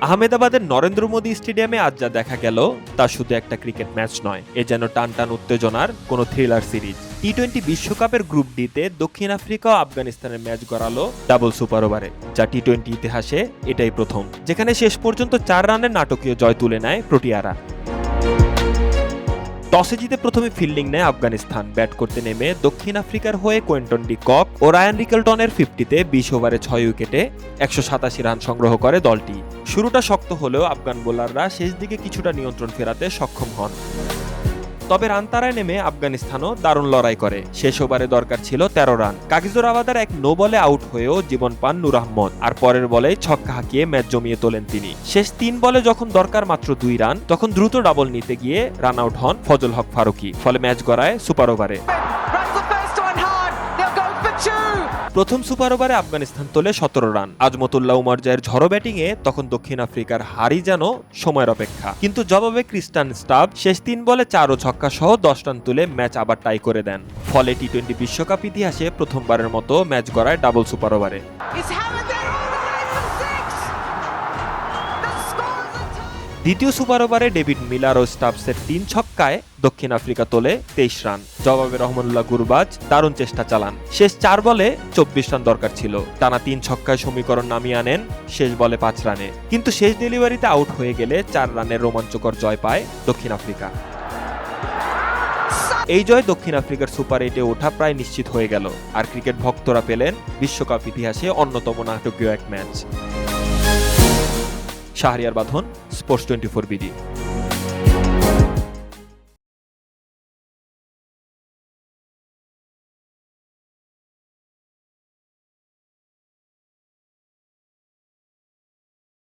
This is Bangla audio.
আহমেদাবাদের নরেন্দ্র মোদী স্টেডিয়ামে আজ যা দেখা গেল তা শুধু একটা ক্রিকেট ম্যাচ নয়, এ যেন টান টান উত্তেজনার কোনো থ্রিলার সিরিজ। টি-20 বিশ্বকাপের গ্রুপ ডিতে দক্ষিণ আফ্রিকা ও আফগানিস্তানের ম্যাচ গড়ালো ডাবল সুপার ওভারে, যা টি-20 ইতিহাসে এটাই প্রথম, যেখানে শেষ পর্যন্ত 4 রানের নাটকীয় জয় তুলে নেয় প্রোটিয়ারা। টসে জিতে প্রথমে ফিল্ডিং নেয় আফগানিস্তান। ব্যাট করতে নেমে দক্ষিণ আফ্রিকার হয়ে কোয়েন্টন ডি কক ও রায়ান রিকেলটনের 50-তে 20 ওভারে 6 উইকেটে 187 রান সংগ্রহ করে দলটি। শুরুটা শক্ত হলেও আফগান বোলাররা শেষ দিকে কিছুটা নিয়ন্ত্রণ ফেরাতে সক্ষম হন। তবে রান তাড়ায় নেমে আফগানিস্তানও দারুণ লড়াই করে। শেষ ওভারে দরকার ছিল 13 রান। কাগিজোর আবাদার এক নো বলে আউট হয়েও জীবন পান নূর আহমদ, আর পরের বলে ছক্কা হাঁকিয়ে ম্যাচ জমিয়ে তোলেন তিনি। শেষ 3 বলে যখন দরকার মাত্র 2 রান, তখন দ্রুত ডাবল নিতে গিয়ে রান আউট হন ফজল হক ফারুকী, ফলে ম্যাচ গড়ায় সুপার ওভারে। প্রথম সুপার ওভারে আফগানিস্তান তোলে 17 রান। আজমতুল্লাহ উমর জায়ের ঝড়ো ব্যাটিংয়ে তখন দক্ষিণ আফ্রিকার হারই যেন সময়ের অপেক্ষা, কিন্তু জবাবে ক্রিস্টান স্টাব শেষ 3 বলে 4 ও ছক্কা সহ 10 রান তুলে ম্যাচ আবার টাই করে দেন। ফলে টি-20 বিশ্বকাপ ইতিহাসে প্রথমবারের মতো ম্যাচ গড়ায় ডাবল সুপার ওভারে। দ্বিতীয় সুপার ওভারে ডেভিড মিলার ও স্টাবসের 3 ছক্কায় দক্ষিণ আফ্রিকা তোলে 23 রান। জবাবে রহমানুল্লাহ গুরবাজ দারুণ চেষ্টা চালান। শেষ 4 বলে 24 রান দরকার ছিল। টানা 3 ছক্কায় সমীকরণ নামিয়ে আনেন শেষ বলে 5 রানে, কিন্তু শেষ ডেলিভারিতে আউট হয়ে গেলে 4 রানের রোমাঞ্চকর জয় পায় দক্ষিণ আফ্রিকা। এই জয় দক্ষিণ আফ্রিকার সুপার 8-এ ওঠা প্রায় নিশ্চিত হয়ে গেল, আর ক্রিকেট ভক্তরা পেলেন বিশ্বকাপ ইতিহাসে অন্যতম নাটকীয় এক ম্যাচ। শাহরিয়ার বাঁধন, স্পোর্টস 24 বিডি।